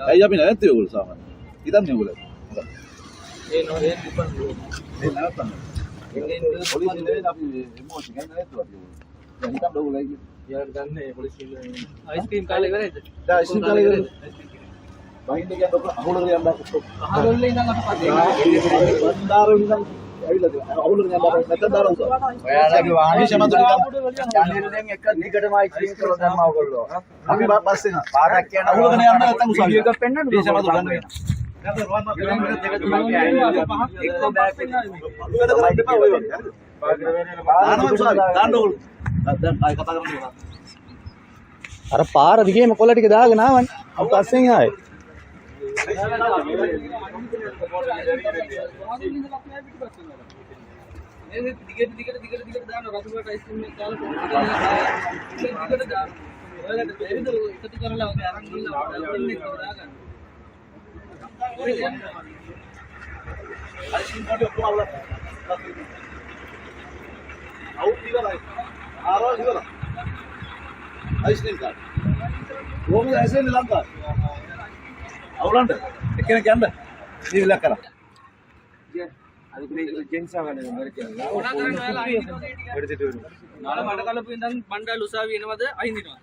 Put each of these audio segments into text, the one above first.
ඇයි අපි නැත්තේ ඔයගොල්ලෝ සාමාන්‍යයෙන්? ඉතින් ඔයගොල්ලෝ. ඒ නෝනේ කුපන් මේ නැත්තම්. පොලිසිය නෙවෙයි අපි ඉමෝෂන් ගන්න නැතුව අපි. දැන් හිතන්න ඔයගොල්ලෝ ඇයි යාර ගන්න පොලිසිය අයිස්ක්‍රීම් කාලේ ඉවරයිද? දැන් අයිස්ක්‍රීම් කාලේ ඉවරයි. බහින්න කියන්න ඔක අහුලක යන්න අහවල ඉඳන් අපි පස්සේ බණ්ඩාරේ ඉඳන් ඇවිල්ලාද අහුලක යන්න නැත්නම් දාලා උසාව. ඔයාලගේ වාහනේ ශමතු චැනල් එක දිගටම අයිස්ක්‍රීම් කරලා දැම්මා ඔයගොල්ලෝ. අපි පස්සේ නා පාරක් කියන අහුලක යන්න නැත්නම් උසාව. වීඩියෝ එකක් පෙන්නන්න මේ ශමතු ගන්න වෙන. අර පාර දිගේම කොළ ටික දාගෙන ආවනේ. අපි පස්සෙන් ආවේ. දිගට දාන රතුරට අයිස්ක්‍රීම් එක දාලා දිගට දාන. ඔයාලට බැරිද එකතු කරලා ඔගේ අරන් ගිහලා දාගන්න. අයිස්ක්‍රීම් කාඩ් ඔක්කොම අවුල. අවුත් ඉවරයි. ආරෝ ඉවරයි. Ice cream card. කොහොමද ඇසෙන්නේ ලංකාව? අවුලන්ට එක්කෙනෙක් යන්න. දීවිලක් කරා. అది జెంట్స్ అవనే మరి నాల మడ కలుపు ఇందం బండాలు ఉసావి ఎనవద అయిందినవ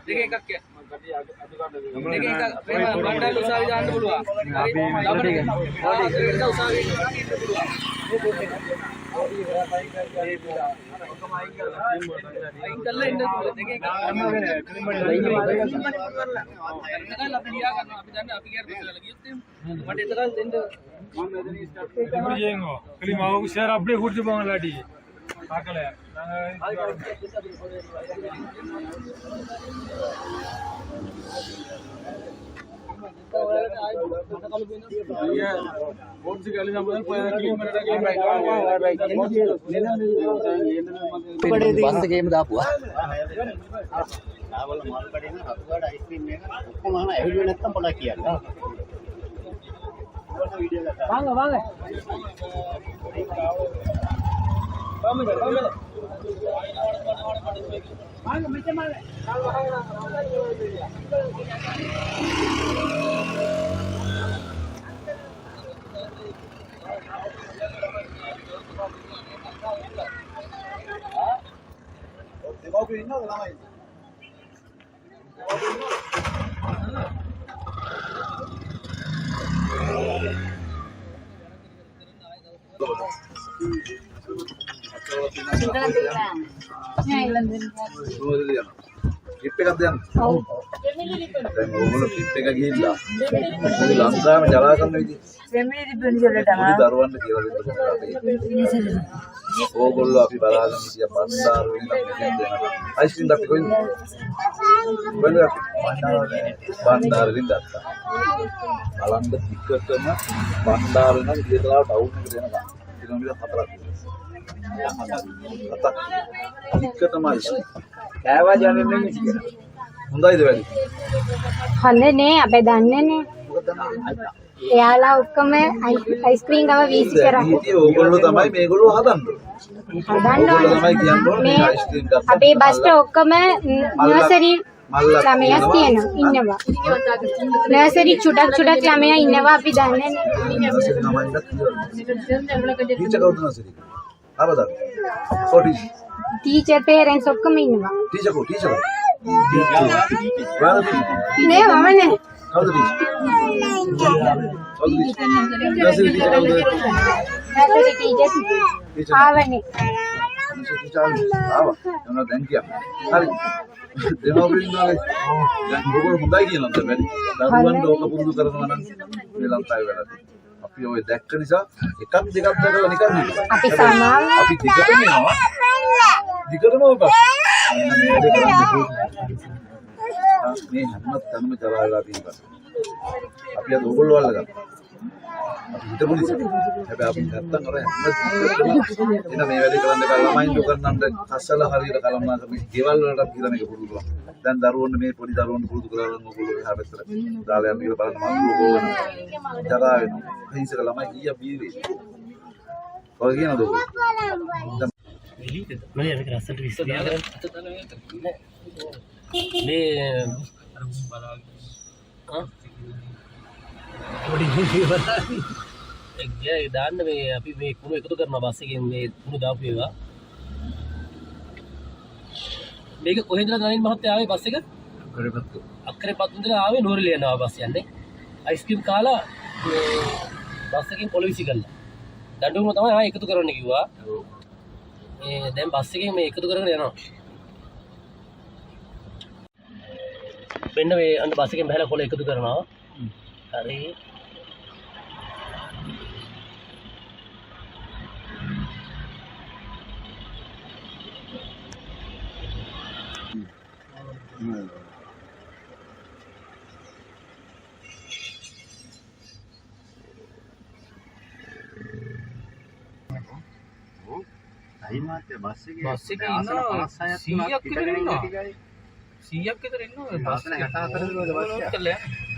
දෙක එකක් කිය. දෙක එකක් బండాలు උසාවි දාන්න පුළුවන්. හරි. ළමට උසාවි දාන්න ඉන්න පුළුවන්. අයින් කළා ඉන්න දෙක එකක්. අපි ලියා ගන්නවා. අපි දන්නේ අපි ගියත් කියලා ගියොත් මට එතරම් දෙන්න මම මෙතන ස්ටාර්ට් இப்படி செய்யுங்க கிளிமா ஷேர் அப்படியே குடிச்சு போங்க இல்லாட்டி பார்க்கல බස් ගේම දාපුවා. ආවල මල් කඩේන රතුගාඩ අයිස්ක්‍රීම් එක ඔක්කොම අහන ඇවිල්ලා නැත්තම් පොඩක් කියන්න. வாங்க வாங்க வாங்க மிச்சமாக දෙමව්පියෝ ඉන්නවද ළමයි? ට්‍රිප් එකක්ද යන්නේ? ඔව්. දැන් ඕගොල්ලෝ ට්‍රිප් එක ගිහිල්ලා ලංකාවේ ජලා කරන විදිහ. වෙමිලි රිබන් වල තමයි. දරුවන්ට කියලා දෙන්න. ඕගොල්ලෝ අපි බලාගෙන ඉතියා බණ්ඩාරු ඉඳන් මෙතෙන් දෙනවා. අයිස්ක්‍රීම් අපි කොහෙන්ද? බණ්ඩාරු ඉඳන් ගත්තා. බලන්න ටිකටම බණ්ඩාරු ඉඳන් ගියදලා ටවුන් එකට දෙනවා. කිලෝමීටර් 4ක්. ටිකටම අයිස්ක්‍රීම්. කෑවා යන්නේ නෙමෙයි කියලා. හොඳයිද වැඩි? හොඳ නේ අපි දන්නේ නේ. එයාලා ඔක්කොම අයිස්ක්‍රීම් ගාව වීසි කරා. ඉතින් ඕගොල්ලෝ තමයි මේගොල්ලෝ හදන්නේ. ඕගොල්ලෝ තමයි කියන්නේ මේ අයිස්ක්‍රීම් ගත්තා. අපේ බස්ට ඔක්කොම නර්සරි ළමයා ඉන්නවා. නර්සරි චුටක් ළමයා ඉන්නවා අපි දන්නේ නේ. ටීචර් කවුද නර්සරි? ආවද? කොටි. ටීචර් පේරන්ට්ස් ඔක්කොම ඉන්නවා. ටීචර් කෝ ටීචර්. නේ මම නේ. කවුද ටීචර්? නර්සරි ටීචර් කවුද? නර්සරි ටීචර් ආවනේ. ආවා. එනවා දැන් කියන්න. හරි. දෙමව්පියන්ගේ දැන් ඔයගොල්ලෝ හොඳයි කියනවාද වැඩි? දරුවන්ට ඕක පුරුදු කරනවා නම් මේ ලංකාවේ වැඩ. අපි ඔය දැක්ක නිසා එකක් දෙකක් දැකලා නිකන් හිටියා. අපි සමාන අපි දිගටම යනවා. දිගටම ඔබ. මේ හැම තැනම ජලාලා තියෙනවා. අපි අද ඔයගොල්ලෝ වල්ලා ගත්තා. අපි හිතපු නිසා. හැබැයි අපි නැත්තම් අර හැම එන මේ වැඩේ කරන්න බෑ ළමයින් දුකන්නන්න කස්සල හරියට කලමනා කරන ගෙවල් වලට කියලා මේක පුරුදු කරනවා. දැන් දරුවන්ට මේ පොඩි දරුවන්ට පුරුදු කරලා ඕගොල්ලෝ එහා පැත්තට දාලා යන්න කියලා බලන්න මම ඕගොල්ලෝ ජරා වෙනවා. හිංසක ළමයි කීයක් බීවේ. ඔය කියනද ඔය? මේ දාන්න මේ අපි මේ කුණු එකතු කරනවා බස් එකෙන් මේ කුණු දාපු ඒවා. මේක කොහෙන්ද නලින් මහත්තයා ආවේ බස් එක? අක්කරේ පත්තු ඉඳලා ආවේ නෝරිල යනවා බස් යන්නේ. අයිස්ක්‍රීම් කාලා බස් එකෙන් පොළ විසි කළා. දඬුවම තමයි ආයෙ එකතු කරන්න කිව්වා. මේ දැන් බස් එකෙන් මේ එකතු කරගෙන යනවා. මෙන්න මේ අන්න බස් එකෙන් බහලා කොළ එකතු කරනවා. හරි. බස් එකේ ඉන්නවා 100ක් විතර ඉන්නවා. 100ක් විතර ඉන්නවා. බස් එක 64 වල බස් එක.